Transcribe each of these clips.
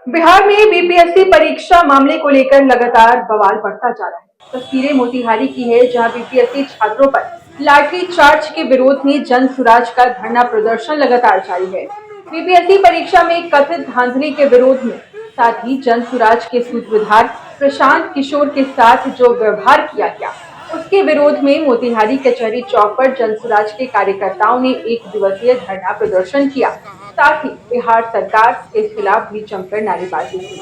बिहार में बीपीएससी परीक्षा मामले को लेकर लगातार बवाल बढ़ता जा रहा है। तस्वीरें मोतिहारी की है, जहां बीपीएससी छात्रों पर लाठीचार्ज के विरोध में जन सुराज का धरना प्रदर्शन लगातार जारी है। बीपीएससी परीक्षा में कथित धांधली के विरोध में साथ ही जन सुराज के सूत्रधार प्रशांत किशोर के साथ जो व्यवहार किया गया, उसके विरोध में मोतिहारी कचहरी चौक पर जन सुराज के कार्यकर्ताओं ने एक दिवसीय धरना प्रदर्शन किया। साथ ही बिहार सरकार के खिलाफ भी जमकर नारेबाजी की।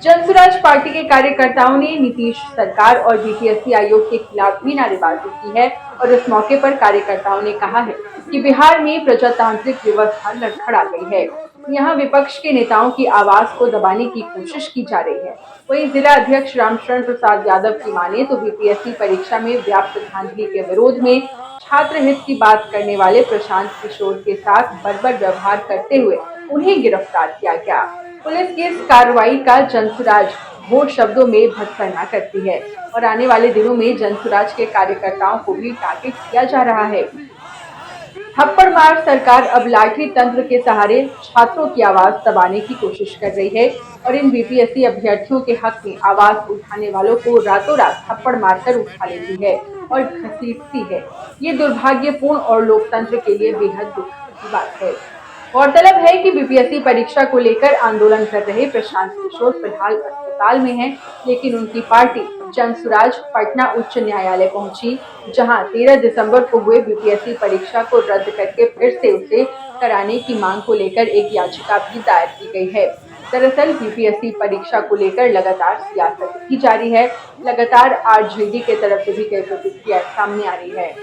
जनसुराज पार्टी के कार्यकर्ताओं ने नीतीश सरकार और बीपीएससी आयोग के खिलाफ भी नारेबाजी की है और इस मौके पर कार्यकर्ताओं ने कहा है कि बिहार में प्रजातांत्रिक व्यवस्था लड़खड़ा गई है। यहाँ विपक्ष के नेताओं की आवाज को दबाने की कोशिश की जा रही है। वहीं जिला अध्यक्ष रामशरण प्रसाद यादव की माने तो बीपीएससी परीक्षा में व्याप्त धांधली के विरोध में छात्र हित की बात करने वाले प्रशांत किशोर के साथ बर्बर व्यवहार करते हुए उन्हें गिरफ्तार किया गया। पुलिस की इस कार्रवाई का जनसुराज घोर शब्दों में भत्सना करती है और आने वाले दिनों में जनसुराज के कार्यकर्ताओं को भी टारगेट किया जा रहा है। थप्पड़ मार सरकार अब लाठी तंत्र के सहारे छात्रों की आवाज दबाने की कोशिश कर रही है और इन बीपीएससी अभ्यर्थियों के हक में आवाज उठाने वालों को रातों रात थप्पड़ मारकर उठा लेती है और घसीटती है। ये दुर्भाग्यपूर्ण और लोकतंत्र के लिए बेहद दुख की बात है। गौरतलब है कि बीपीएससी परीक्षा को लेकर आंदोलन कर रहे प्रशांत किशोर फिलहाल अस्पताल में हैं, लेकिन उनकी पार्टी जनसुराज पटना उच्च न्यायालय पहुंची, जहां 13 दिसंबर को हुए बीपीएससी परीक्षा को रद्द करके फिर से उसे कराने की मांग को लेकर एक याचिका भी दायर की गई है। दरअसल बीपीएससी परीक्षा को लेकर लगातार सियासत की जा रही है। लगातार आरजेडी के तरफ से भी कई प्रतिक्रिया सामने आ रही है।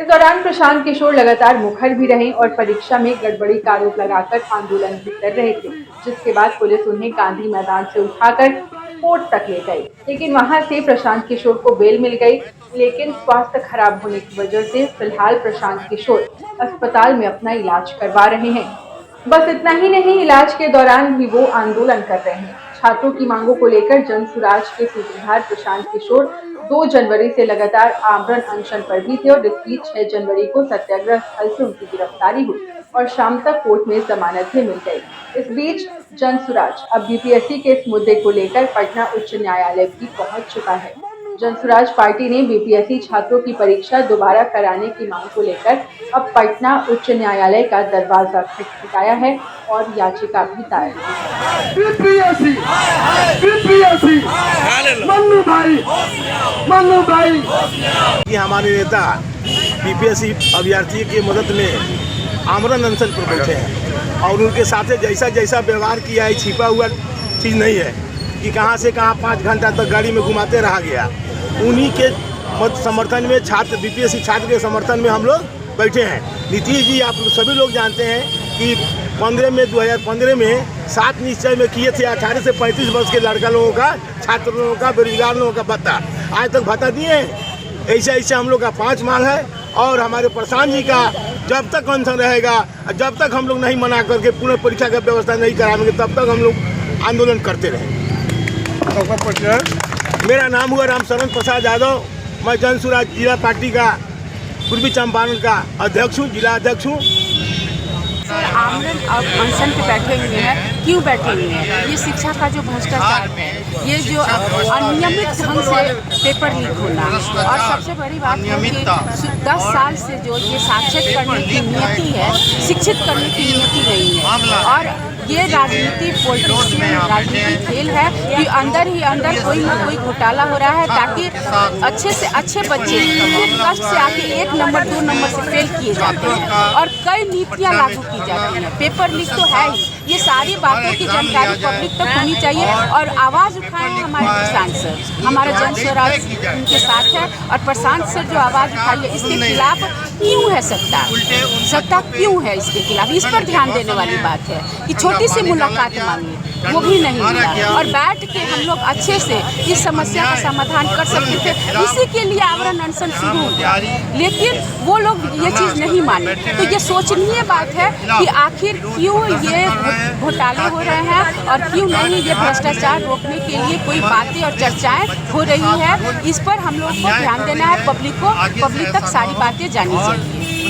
इस दौरान प्रशांत किशोर लगातार मुखर भी रहे और परीक्षा में गड़बड़ी का आरोप लगाकर आंदोलन भी कर रहे थे, जिसके बाद पुलिस उन्हें गांधी मैदान से उठाकर कोर्ट तक ले गई, लेकिन वहां से प्रशांत किशोर को बेल मिल गई। लेकिन स्वास्थ्य खराब होने की वजह से फिलहाल प्रशांत किशोर अस्पताल में अपना इलाज करवा रहे हैं। बस इतना ही नहीं, इलाज के दौरान भी वो आंदोलन कर रहे हैं। छात्रों की मांगों को लेकर जनसुराज के सूत्रधार प्रशांत किशोर 2 जनवरी से लगातार आमरण अनशन पर भी थे और इस बीच 6 जनवरी को सत्याग्रह स्थल से उनकी गिरफ्तारी हुई और शाम तक कोर्ट में जमानत भी मिल गई। इस बीच जनसुराज अब बीपीएससी के इस मुद्दे को लेकर पटना उच्च न्यायालय भी पहुंच चुका है। जनसुराज पार्टी ने बीपीएससी छात्रों की परीक्षा दोबारा कराने की मांग को लेकर अब पटना उच्च न्यायालय का दरवाजा खटखटाया है और याचिका भी दायर की है। हमारे नेता बीपीएससी अभ्यर्थी की मदद में आमरण अनशन पर बैठे हैं और उनके साथ जैसा जैसा व्यवहार किया है, छिपा हुआ चीज़ नहीं है कि कहां से कहां 5 घंटा तक गाड़ी में घुमाते रहा गया। उन्हीं के समर्थन में छात्र बीपीएससी छात्र के समर्थन में हम लोग बैठे हैं। नीतीश जी आप सभी लोग जानते हैं कि 2015 में 7 निश्चय में किए थे 18 से 35 वर्ष के लड़का लोगों का, छात्र लोगों का, बेरोजगार लोगों का भत्ता। आज तक भत्ता दिए हैं। ऐसे हम लोग का 5 मांग है और हमारे प्रशांत जी का जब तक अनशन रहेगा, जब तक हम लोग नहीं मना करके पुनः परीक्षा की व्यवस्था नहीं कराएंगे, तब तक हम लोग आंदोलन करते रहेंगे। मेरा नाम हुआ रामशरण प्रसाद यादव। मैं जनसुराज जिला पार्टी का पूर्वी चंपारण का अध्यक्ष हूँ, जिला अध्यक्ष हूँ। आमरण अनशन पे बैठे हुए हैं। क्यों बैठे हुए हैं? ये शिक्षा का जो भ्रष्टाचार है, ये जो अनियमित ढंग से पेपर लीक होना, और सबसे बड़ी बात है कि 10 साल से जो ये साक्षर करने की नियति है, शिक्षित करने की नियति नहीं है। और ये राजनीति पॉलिटिक्स राजनीति खेल है कि अंदर ही अंदर कोई ना कोई घोटाला हो रहा है ताकि अच्छे से अच्छे बच्चे खूब कष्ट से आके 1 नंबर 2 नंबर से फेल किए जाते हैं और कई नीतियां लागू की जाती हैं। पेपर लीक तो है ही, ये सारी बातों की जानकारी पब्लिक तक होनी चाहिए और आवाज़ उठाए हैं हमारे प्रशांत सर। हमारा जनसुराज उनके साथ है और प्रशांत सर जो आवाज़ उठाई है, इसके खिलाफ क्यों है सत्ता क्यों है इसके खिलाफ? इस पर ध्यान देने वाली बात है कि छोटी सी मुलाकात मांगी, वो भी नहीं मिला और बैठ के हम लोग अच्छे से इस समस्या का समाधान कर सकते थे। इसी के लिए आमरण अनशन शुरू हो गया, लेकिन वो लोग ये चीज़ नहीं माने। तो ये सोचनीय बात है कि आखिर क्यों ये घोटाले हो रहे हैं और क्यों नहीं ये भ्रष्टाचार रोकने के लिए कोई बातें और चर्चाएं हो रही है। इस पर हम लोग को ध्यान देना है, पब्लिक तक सारी बातें जानी चाहिए।